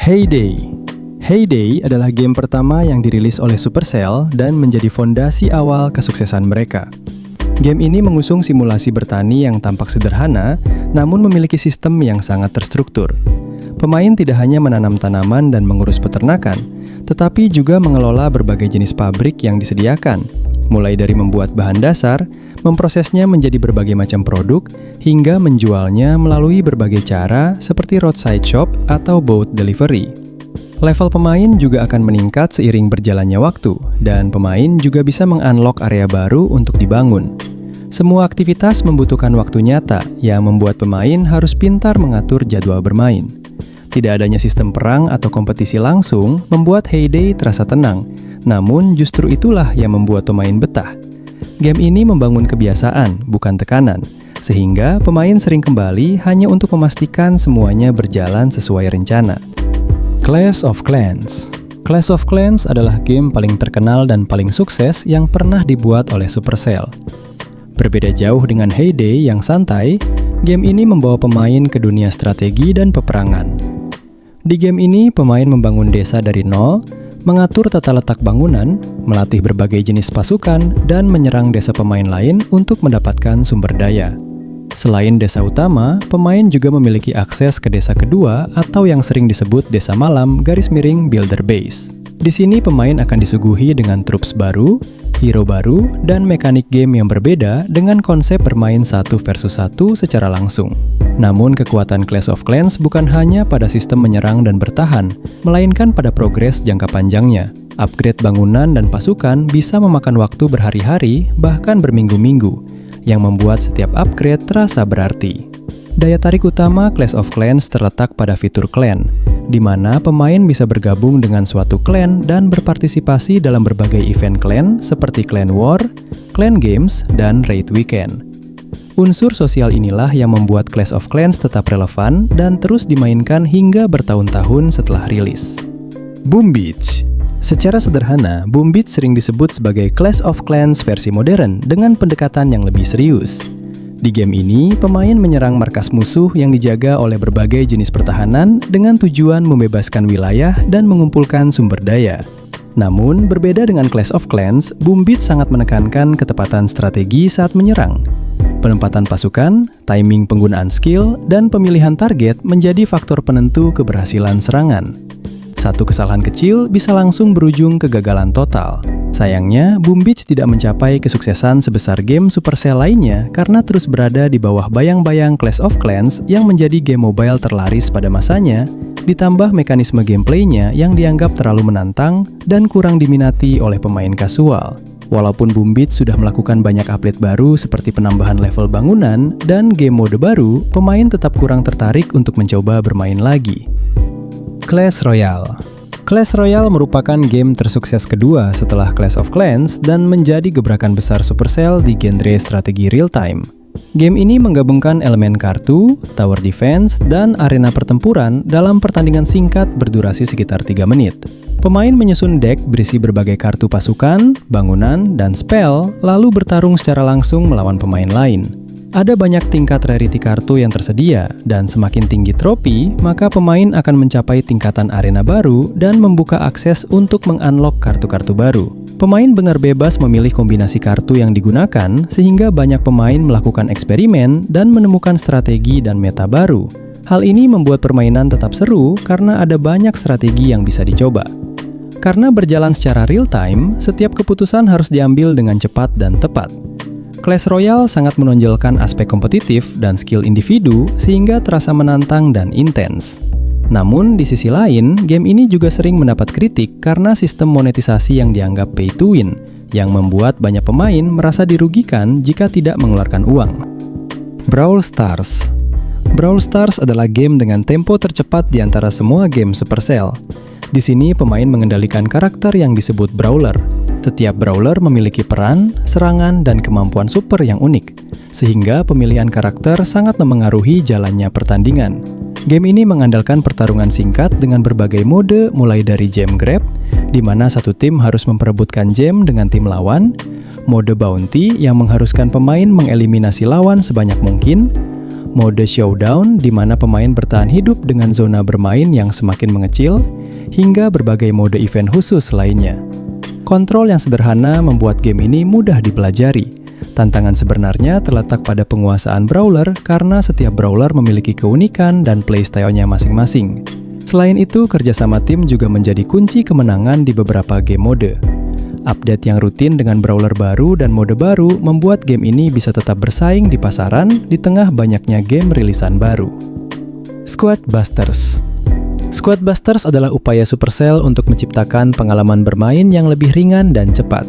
Hay Day. Hay Day adalah game pertama yang dirilis oleh Supercell dan menjadi fondasi awal kesuksesan mereka. Game ini mengusung simulasi bertani yang tampak sederhana, namun memiliki sistem yang sangat terstruktur. Pemain tidak hanya menanam tanaman dan mengurus peternakan, tetapi juga mengelola berbagai jenis pabrik yang disediakan, mulai dari membuat bahan dasar, memprosesnya menjadi berbagai macam produk, hingga menjualnya melalui berbagai cara seperti roadside shop atau boat delivery. Level pemain juga akan meningkat seiring berjalannya waktu, dan pemain juga bisa mengunlock area baru untuk dibangun. Semua aktivitas membutuhkan waktu nyata yang membuat pemain harus pintar mengatur jadwal bermain. Tidak adanya sistem perang atau kompetisi langsung membuat Hay Day terasa tenang, namun justru itulah yang membuat pemain betah. Game ini membangun kebiasaan, bukan tekanan, sehingga pemain sering kembali hanya untuk memastikan semuanya berjalan sesuai rencana. Clash of Clans. Clash of Clans adalah game paling terkenal dan paling sukses yang pernah dibuat oleh Supercell. Berbeda jauh dengan Hay Day yang santai, game ini membawa pemain ke dunia strategi dan peperangan. Di game ini, pemain membangun desa dari nol, mengatur tata letak bangunan, melatih berbagai jenis pasukan, dan menyerang desa pemain lain untuk mendapatkan sumber daya. Selain desa utama, pemain juga memiliki akses ke desa kedua atau yang sering disebut desa malam _builder base. Di sini pemain akan disuguhi dengan troops baru, hero baru, dan mekanik game yang berbeda dengan konsep bermain 1 versus 1 secara langsung. Namun kekuatan Clash of Clans bukan hanya pada sistem menyerang dan bertahan, melainkan pada progres jangka panjangnya. Upgrade bangunan dan pasukan bisa memakan waktu berhari-hari, bahkan berminggu-minggu, yang membuat setiap upgrade terasa berarti. Daya tarik utama Clash of Clans terletak pada fitur clan, di mana pemain bisa bergabung dengan suatu clan dan berpartisipasi dalam berbagai event clan seperti Clan War, Clan Games, dan Raid Weekend. Unsur sosial inilah yang membuat Clash of Clans tetap relevan dan terus dimainkan hingga bertahun-tahun setelah rilis. Boom Beach. Secara sederhana, Boom Beach sering disebut sebagai Clash of Clans versi modern dengan pendekatan yang lebih serius. Di game ini, pemain menyerang markas musuh yang dijaga oleh berbagai jenis pertahanan dengan tujuan membebaskan wilayah dan mengumpulkan sumber daya. Namun, berbeda dengan Clash of Clans, Boom Beach sangat menekankan ketepatan strategi saat menyerang. Penempatan pasukan, timing penggunaan skill, dan pemilihan target menjadi faktor penentu keberhasilan serangan. Satu kesalahan kecil bisa langsung berujung kegagalan total. Sayangnya, Boom Beach tidak mencapai kesuksesan sebesar game Supercell lainnya karena terus berada di bawah bayang-bayang Clash of Clans yang menjadi game mobile terlaris pada masanya, ditambah mekanisme gameplaynya yang dianggap terlalu menantang dan kurang diminati oleh pemain kasual. Walaupun Boom Beach sudah melakukan banyak update baru seperti penambahan level bangunan dan game mode baru, pemain tetap kurang tertarik untuk mencoba bermain lagi. Clash Royale. Clash Royale merupakan game tersukses kedua setelah Clash of Clans dan menjadi gebrakan besar Supercell di genre strategi real-time. Game ini menggabungkan elemen kartu, tower defense, dan arena pertempuran dalam pertandingan singkat berdurasi sekitar 3 menit. Pemain menyusun deck berisi berbagai kartu pasukan, bangunan, dan spell, lalu bertarung secara langsung melawan pemain lain. Ada banyak tingkat rarity kartu yang tersedia, dan semakin tinggi trofi, maka pemain akan mencapai tingkatan arena baru dan membuka akses untuk mengunlock kartu-kartu baru. Pemain benar bebas memilih kombinasi kartu yang digunakan, sehingga banyak pemain melakukan eksperimen dan menemukan strategi dan meta baru. Hal ini membuat permainan tetap seru karena ada banyak strategi yang bisa dicoba. Karena berjalan secara real-time, setiap keputusan harus diambil dengan cepat dan tepat. Clash Royale sangat menonjolkan aspek kompetitif dan skill individu sehingga terasa menantang dan intens. Namun, di sisi lain, game ini juga sering mendapat kritik karena sistem monetisasi yang dianggap pay to win, yang membuat banyak pemain merasa dirugikan jika tidak mengeluarkan uang. Brawl Stars. Brawl Stars adalah game dengan tempo tercepat di antara semua game Supercell. Di sini, pemain mengendalikan karakter yang disebut Brawler. Setiap Brawler memiliki peran, serangan, dan kemampuan super yang unik, sehingga pemilihan karakter sangat memengaruhi jalannya pertandingan. Game ini mengandalkan pertarungan singkat dengan berbagai mode mulai dari gem grab, di mana satu tim harus memperebutkan gem dengan tim lawan, mode bounty yang mengharuskan pemain mengeliminasi lawan sebanyak mungkin, mode Showdown di mana pemain bertahan hidup dengan zona bermain yang semakin mengecil, hingga berbagai mode event khusus lainnya. Kontrol yang sederhana membuat game ini mudah dipelajari. Tantangan sebenarnya terletak pada penguasaan brawler karena setiap brawler memiliki keunikan dan playstyle-nya masing-masing. Selain itu, kerjasama tim juga menjadi kunci kemenangan di beberapa game mode. Update yang rutin dengan brawler baru dan mode baru membuat game ini bisa tetap bersaing di pasaran di tengah banyaknya game rilisan baru. Squad Busters. Squad Busters adalah upaya Supercell untuk menciptakan pengalaman bermain yang lebih ringan dan cepat.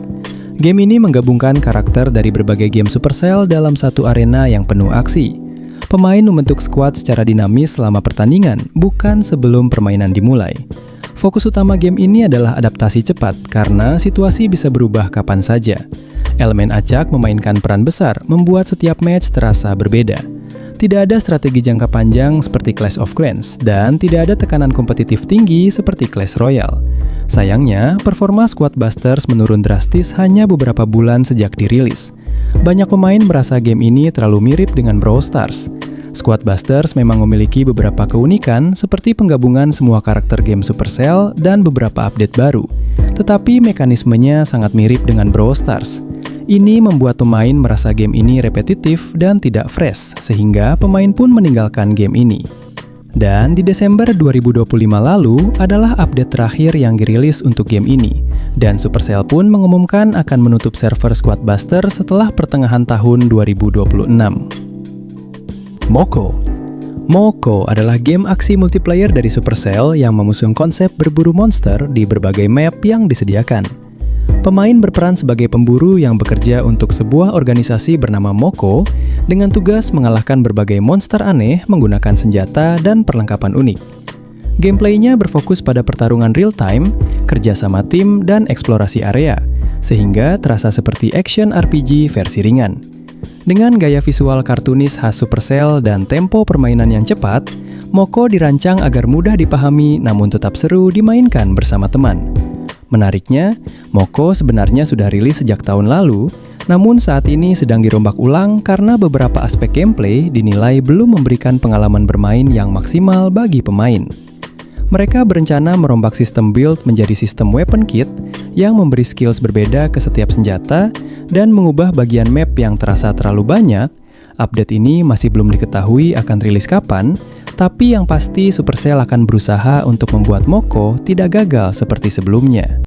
Game ini menggabungkan karakter dari berbagai game Supercell dalam satu arena yang penuh aksi. Pemain membentuk squad secara dinamis selama pertandingan, bukan sebelum permainan dimulai. Fokus utama game ini adalah adaptasi cepat, karena situasi bisa berubah kapan saja. Elemen acak memainkan peran besar, membuat setiap match terasa berbeda. Tidak ada strategi jangka panjang seperti Clash of Clans, dan tidak ada tekanan kompetitif tinggi seperti Clash Royale. Sayangnya, performa Squad Busters menurun drastis hanya beberapa bulan sejak dirilis. Banyak pemain merasa game ini terlalu mirip dengan Brawl Stars. Squad Busters memang memiliki beberapa keunikan seperti penggabungan semua karakter game Supercell dan beberapa update baru. Tetapi mekanismenya sangat mirip dengan Brawl Stars. Ini membuat pemain merasa game ini repetitif dan tidak fresh, sehingga pemain pun meninggalkan game ini. Dan di Desember 2025 lalu adalah update terakhir yang dirilis untuk game ini. Dan Supercell pun mengumumkan akan menutup server Squad Buster setelah pertengahan tahun 2026. Moko. Moko adalah game aksi multiplayer dari Supercell yang mengusung konsep berburu monster di berbagai map yang disediakan. Pemain berperan sebagai pemburu yang bekerja untuk sebuah organisasi bernama Moko dengan tugas mengalahkan berbagai monster aneh menggunakan senjata dan perlengkapan unik. Gameplaynya berfokus pada pertarungan real-time, kerjasama tim, dan eksplorasi area, sehingga terasa seperti action RPG versi ringan. Dengan gaya visual kartunis khas Supercell dan tempo permainan yang cepat, Moko dirancang agar mudah dipahami namun tetap seru dimainkan bersama teman. Menariknya, Moko sebenarnya sudah rilis sejak tahun lalu, namun saat ini sedang dirombak ulang karena beberapa aspek gameplay dinilai belum memberikan pengalaman bermain yang maksimal bagi pemain. Mereka berencana merombak sistem build menjadi sistem weapon kit yang memberi skills berbeda ke setiap senjata dan mengubah bagian map yang terasa terlalu banyak. Update ini masih belum diketahui akan rilis kapan, tapi yang pasti Supercell akan berusaha untuk membuat Moko tidak gagal seperti sebelumnya.